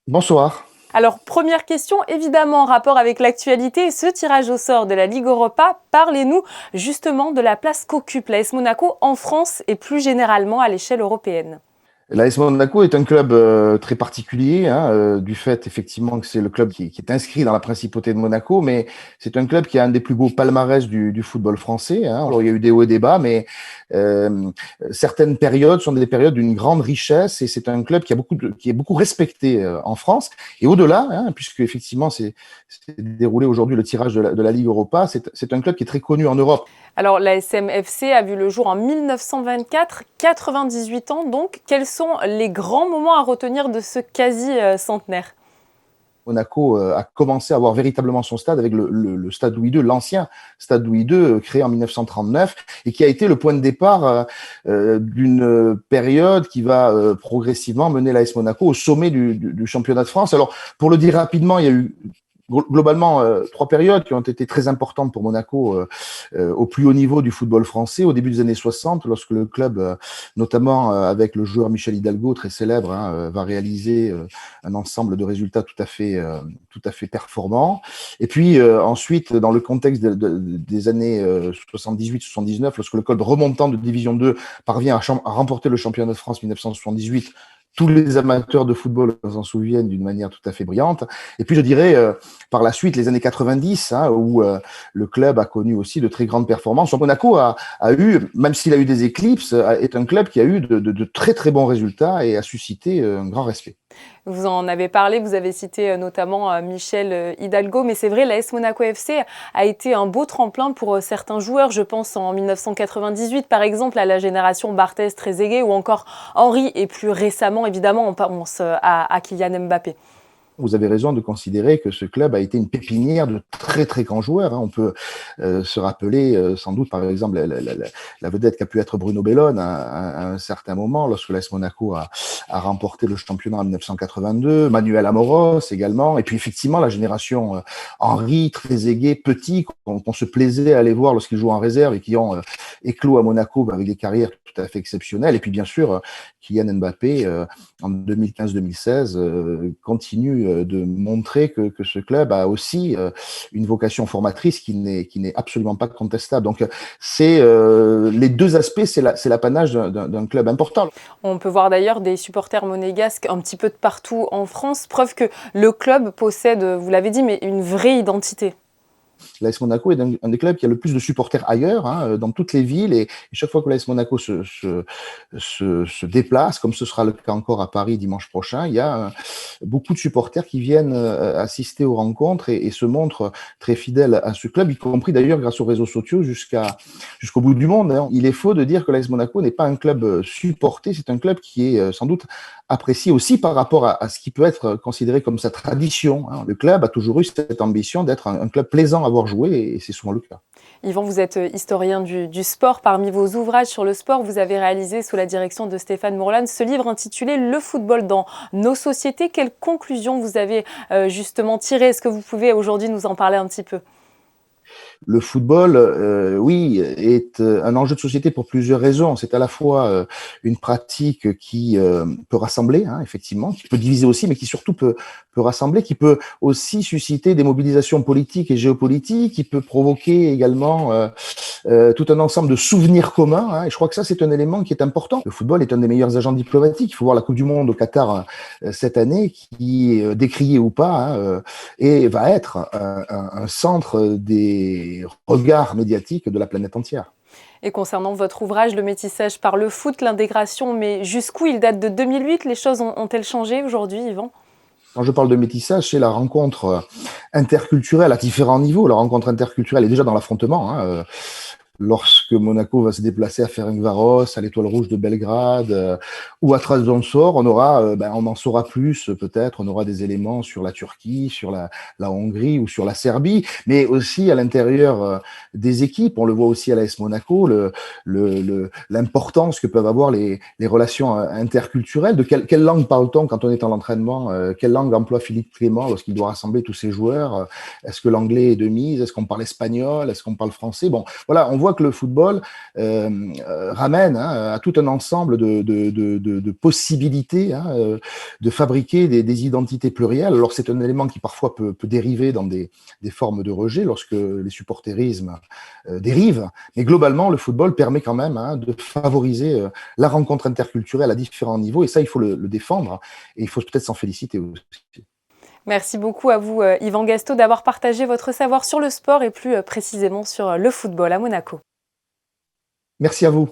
Bonsoir. Alors, première question, évidemment en rapport avec l'actualité, ce tirage au sort de la Ligue Europa. Parlez-nous justement de la place qu'occupe l'AS Monaco en France et plus généralement à l'échelle européenne. L'AS Monaco est un club très particulier, hein, du fait effectivement que c'est le club qui est inscrit dans la principauté de Monaco, mais c'est un club qui a un des plus beaux palmarès du football français, hein. Alors il y a eu des hauts et des bas, mais euh, certaines périodes sont des périodes d'une grande richesse et c'est un club qui est beaucoup respecté en France et au-delà, hein, puisque effectivement c'est déroulé aujourd'hui le tirage de la Ligue Europa, c'est un club qui est très connu en Europe. Alors, la SMFC a vu le jour en 1924, 98 ans donc. Quels sont les grands moments à retenir de ce quasi-centenaire? Monaco a commencé à avoir véritablement son stade avec le stade Louis II, l'ancien stade Louis II créé en 1939 et qui a été le point de départ d'une période qui va progressivement mener l'AS Monaco au sommet du championnat de France. Alors, pour le dire rapidement, il y a eu globalement trois périodes qui ont été très importantes pour Monaco au plus haut niveau du football français. Au début des années 60, lorsque le club, notamment avec le joueur Michel Hidalgo, très célèbre, hein, va réaliser un ensemble de résultats tout à fait performants. Et puis ensuite, dans le contexte des années 78-79, lorsque le club remontant de Division 2 parvient à remporter le championnat de France 1978, tous les amateurs de football s'en souviennent d'une manière tout à fait brillante. Et puis, je dirais, par la suite, les années 90, hein, où le club a connu aussi de très grandes performances. Monaco a eu, même s'il a eu des éclipses, est un club qui a eu de très, très bons résultats et a suscité un grand respect. Vous en avez parlé, vous avez cité notamment Michel Hidalgo, mais c'est vrai, l'AS Monaco FC a été un beau tremplin pour certains joueurs. Je pense en 1998, par exemple, à la génération Barthez, Trezeguet ou encore Henry, et plus récemment, évidemment, on pense à Kylian Mbappé. Vous avez raison de considérer que ce club a été une pépinière de très très grands joueurs, hein. On peut se rappeler sans doute par exemple la vedette qu'a pu être Bruno Bellone à un certain moment lorsque l'AS Monaco a remporté le championnat en 1982, Manuel Amoros également, et puis effectivement la génération Henry, Trezeguet, Petit, qu'on se plaisait à aller voir lorsqu'ils jouent en réserve et qui ont éclos à Monaco avec des carrières tout à fait exceptionnelles, et puis bien sûr Kylian Mbappé en 2015-2016 continue de montrer que ce club a aussi une vocation formatrice qui n'est absolument pas contestable. Donc, c'est les deux aspects, c'est l'apanage d'un club important. On peut voir d'ailleurs des supporters monégasques un petit peu de partout en France, preuve que le club possède, vous l'avez dit, mais une vraie identité. L'AS Monaco est un des clubs qui a le plus de supporters ailleurs, hein, dans toutes les villes. Et chaque fois que l'AS Monaco se déplace, comme ce sera le cas encore à Paris dimanche prochain, il y a beaucoup de supporters qui viennent assister aux rencontres et se montrent très fidèles à ce club, y compris d'ailleurs grâce aux réseaux sociaux jusqu'au bout du monde, hein. Il est faux de dire que l'AS Monaco n'est pas un club supporté, c'est un club qui est sans doute apprécié aussi par rapport à ce qui peut être considéré comme sa tradition, hein. Le club a toujours eu cette ambition d'être un club plaisant à voir jouer et c'est souvent le cas. Yvan, vous êtes historien du sport. Parmi vos ouvrages sur le sport, vous avez réalisé sous la direction de Stéphane Mourlan ce livre intitulé Le football dans nos sociétés. Quelles conclusions vous avez justement tirées? Est-ce que vous pouvez aujourd'hui nous en parler un petit peu? Le football, oui, est un enjeu de société pour plusieurs raisons. C'est à la fois une pratique qui peut rassembler, hein, effectivement, qui peut diviser aussi, mais qui surtout peut rassembler, qui peut aussi susciter des mobilisations politiques et géopolitiques, qui peut provoquer également tout un ensemble de souvenirs communs, hein, et je crois que ça, c'est un élément qui est important. Le football est un des meilleurs agents diplomatiques. Il faut voir la Coupe du Monde au Qatar cette année, qui est décriée ou pas, hein, et va être un centre des regards médiatiques de la planète entière. Et concernant votre ouvrage, Le métissage par le foot, l'intégration, mais jusqu'où? Il date de 2008. Les choses ont-elles changé aujourd'hui, Yvan? Quand je parle de métissage, c'est la rencontre interculturelle à différents niveaux. La rencontre interculturelle est déjà dans l'affrontement, hein. Lorsque Monaco va se déplacer à Ferencváros, à l'Étoile Rouge de Belgrade ou à Trabzonspor, on en saura plus peut-être, on aura des éléments sur la Turquie, sur la Hongrie ou sur la Serbie, mais aussi à l'intérieur des équipes. On le voit aussi à l'AS Monaco, l'importance que peuvent avoir les relations interculturelles. De quelle langue parle-t-on quand on est en entraînement? Quelle langue emploie Philippe Clément lorsqu'il doit rassembler tous ses joueurs? Est-ce que l'anglais est de mise? Est-ce qu'on parle espagnol? Est-ce qu'on parle français? Bon, voilà, on voit que le football ramène à tout un ensemble de possibilités de fabriquer des identités plurielles. Alors c'est un élément qui parfois peut dériver dans des formes de rejet lorsque les supporterismes dérivent, mais globalement le football permet quand même de favoriser la rencontre interculturelle à différents niveaux, et ça il faut le défendre, et il faut peut-être s'en féliciter aussi. Merci beaucoup à vous, Yvan Gastaut, d'avoir partagé votre savoir sur le sport et plus précisément sur le football à Monaco. Merci à vous.